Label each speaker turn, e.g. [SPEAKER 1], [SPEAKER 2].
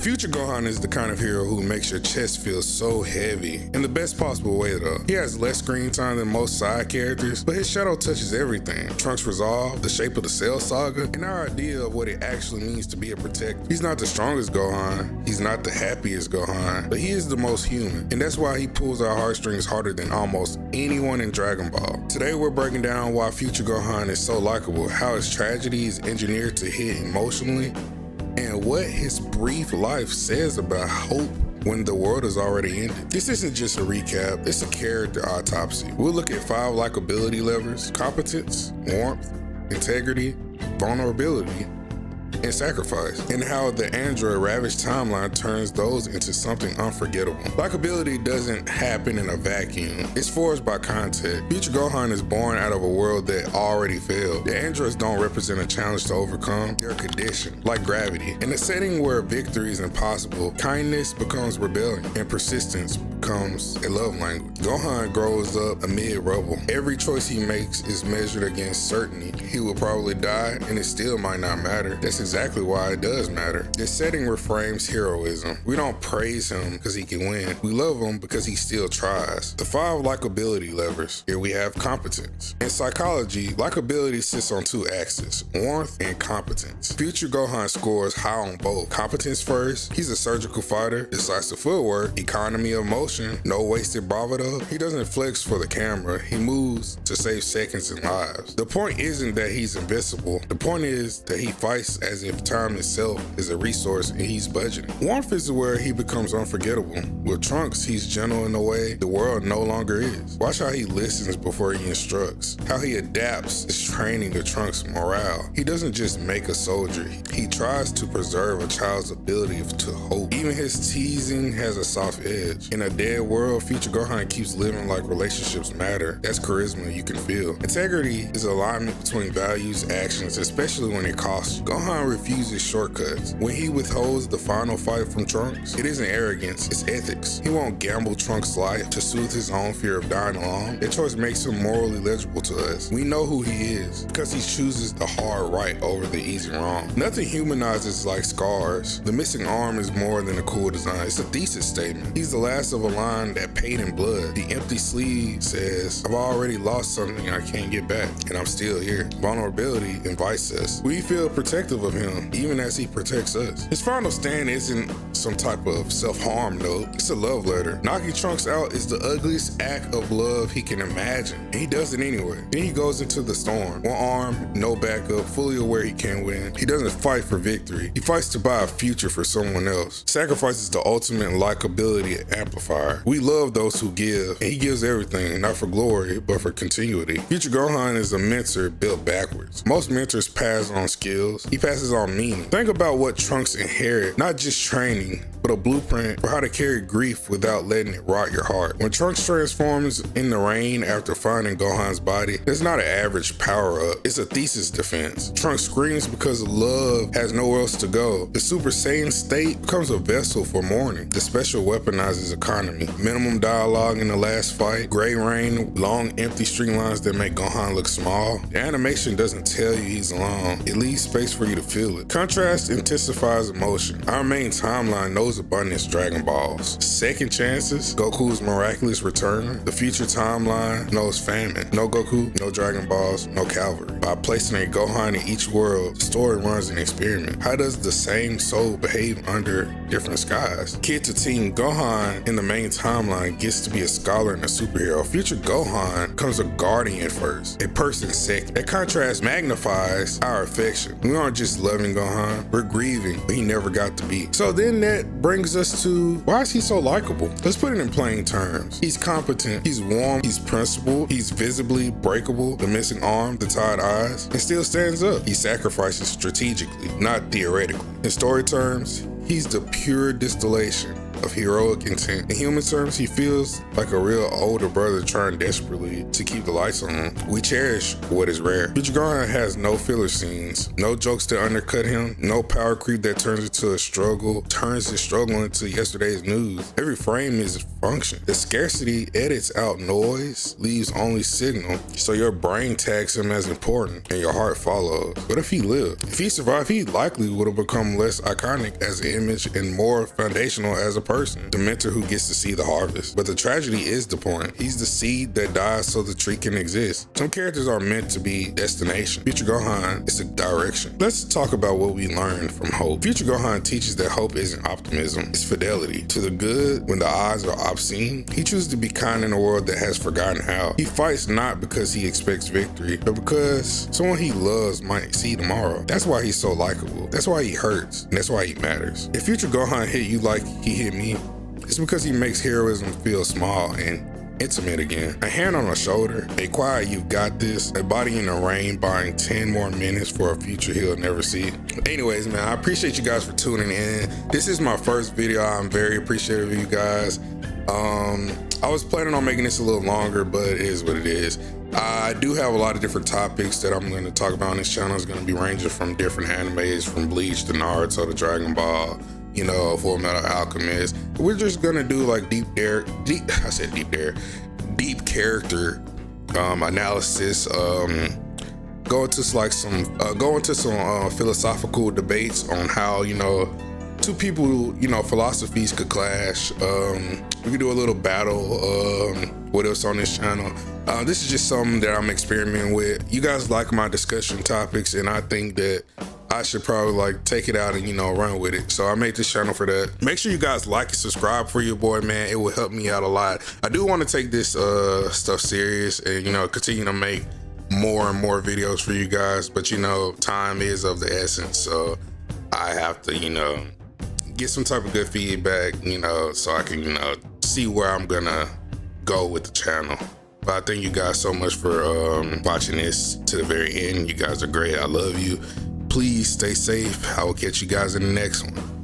[SPEAKER 1] Future Gohan is the kind of hero who makes your chest feel so heavy, in the best possible way though. He has less screen time than most side characters, but his shadow touches everything. Trunks' resolve, the shape of the Cell Saga, and our idea of what it actually means to be a protector. He's not the strongest Gohan, he's not the happiest Gohan, but he is the most human, and that's why he pulls our heartstrings harder than almost anyone in Dragon Ball. Today we're breaking down why Future Gohan is so likable, how his tragedy is engineered to hit emotionally, and what his brief life says about hope when the world is already ended. This isn't just a recap, it's a character autopsy. We'll look at 5 likability levers: competence, warmth, integrity, vulnerability, and sacrifice, and how the android ravaged timeline turns those into something unforgettable. Likability doesn't happen in a vacuum. It's forged by context. Future Gohan is born out of a world that already failed. The androids don't represent a challenge to overcome, they're conditioned, like gravity. In a setting where victory is impossible, kindness becomes rebellion, and persistence becomes a love language. Gohan grows up amid rubble. Every choice he makes is measured against certainty. He will probably die, and it still might not matter. That's exactly why it does matter. This setting reframes heroism. We don't praise him because he can win. We love him because he still tries. The 5 likability levers. Here we have competence. In psychology, likability sits on 2 axes: warmth and competence. Future Gohan scores high on both. Competence first, he's a surgical fighter, decisive footwork, economy of motion, no wasted bravado. He doesn't flex for the camera, he moves to save seconds and lives. The point isn't that he's invincible. The point is that he fights as if time itself is a resource and he's budgeting. Warmth is where he becomes unforgettable. With Trunks, he's gentle in a way the world no longer is. Watch how he listens before he instructs, how he adapts his training to Trunks' morale. He doesn't just make a soldier, he tries to preserve a child's ability to hope. Even his teasing has a soft edge. In a dead world, Future Gohan keeps living like relationships matter. That's charisma you can feel. Integrity is alignment between values, actions, especially when it costs. Gohan refuses shortcuts. When he withholds the final fight from Trunks, it isn't arrogance, it's ethics. He won't gamble Trunks' life to soothe his own fear of dying alone. That choice makes him morally legible to us. We know who he is because he chooses the hard right over the easy wrong. Nothing humanizes like scars. The missing arm is more than a cool design, it's a thesis statement. He's the last of a line that paid in blood. The empty sleeve says, I've already lost something I can't get back, and I'm still here. Vulnerability invites us. We feel protective of him, even as he protects us. His final stand isn't some type of self-harm note, it's a love letter. Knocking Trunks out is the ugliest act of love he can imagine, and he does it anyway. Then he goes into the storm. One arm, no backup, fully aware he can't win. He doesn't fight for victory, he fights to buy a future for someone else. Sacrifice is the ultimate likability amplifier. We love those who give, and he gives everything, not for glory, but for continuity. Future Gohan is a mentor built backwards. Most mentors pass on skills, he passes on meaning. Think about what Trunks inherit, not just training, but a blueprint for how to carry grief without letting it rot your heart. When Trunks transforms in the rain after finding Gohan's body, that's not an average power-up, it's a thesis defense. Trunks screams because love has nowhere else to go. The Super Saiyan state becomes a vessel for mourning. The special weaponizes economy. Minimum dialogue in the last fight, gray rain, long empty streamlines that make Gohan look small. The animation doesn't tell you he's alone, it leaves space for you to feel it. Contrast intensifies emotion. Our main timeline knows abundance Dragon Balls. Second chances, Goku's miraculous return. The future timeline knows famine. No Goku, no Dragon Balls, no Calvary. By placing a Gohan in each world, the story runs an experiment. How does the same soul behave under different skies? Kid to teen, Gohan in the main timeline gets to be a scholar and a superhero. Future Gohan becomes a guardian first, a person second. That contrast magnifies our affection. We aren't just loving Gohan, we're grieving, but he never got to be. So then that brings us to, why is he so likable? Let's put it in plain terms. He's competent, he's warm, he's principled, he's visibly breakable, the missing arm, the tied eyes, and still stands up. He sacrifices strategically, not theoretically. In story terms, he's the pure distillation of heroic intent. In human terms, he feels like a real older brother trying desperately to keep the lights on. We cherish what is rare. Future Gohan has no filler scenes, no jokes that undercut him, no power creep that turns his struggle into yesterday's news. Every frame is function. The scarcity edits out noise, leaves only signal, so your brain tags him as important and your heart follows. What if he lived? If he survived, he likely would have become less iconic as an image and more foundational as a person. The mentor who gets to see the harvest. But the tragedy is the point. He's the seed that dies so the tree can exist. Some characters are meant to be destination. Future Gohan is a direction. Let's talk about what we learned from hope. Future Gohan teaches that hope isn't optimism, it's fidelity. To the good, when the odds are obscene, he chooses to be kind in a world that has forgotten how. He fights not because he expects victory, but because someone he loves might see tomorrow. That's why he's so likable. That's why he hurts, and that's why he matters. If Future Gohan hit you like he hit me, it's because he makes heroism feel small and intimate again. A hand on a shoulder, a quiet "you've got this," a body in the rain buying 10 more minutes for a future he'll never see. Anyways, man, I appreciate you guys for tuning in. This is my first video. I'm very appreciative of you guys. I was planning on making this a little longer, but it is what it is. I do have a lot of different topics that I'm going to talk about on this channel. It's going to be ranging from different animes, from Bleach to Naruto to Dragon Ball, you know, Full Metal Alchemist. We're just going to do like deep character analysis, go into some philosophical debates on how, you know, two people, you know, philosophies could clash. We could do a little battle. What else on this channel? This is just something that I'm experimenting with. You guys like my discussion topics, and I think that I should probably like take it out and, you know, run with it. So I made this channel for that. Make sure you guys like and subscribe for your boy, man. It will help me out a lot. I do want to take this stuff serious and, you know, continue to make more and more videos for you guys. But, you know, time is of the essence. So I have to, you know, get some type of good feedback, you know, so I can, you know, see where I'm gonna go with the channel. But I thank you guys so much for watching this to the very end. You guys are great. I love you. Please stay safe. I will catch you guys in the next one.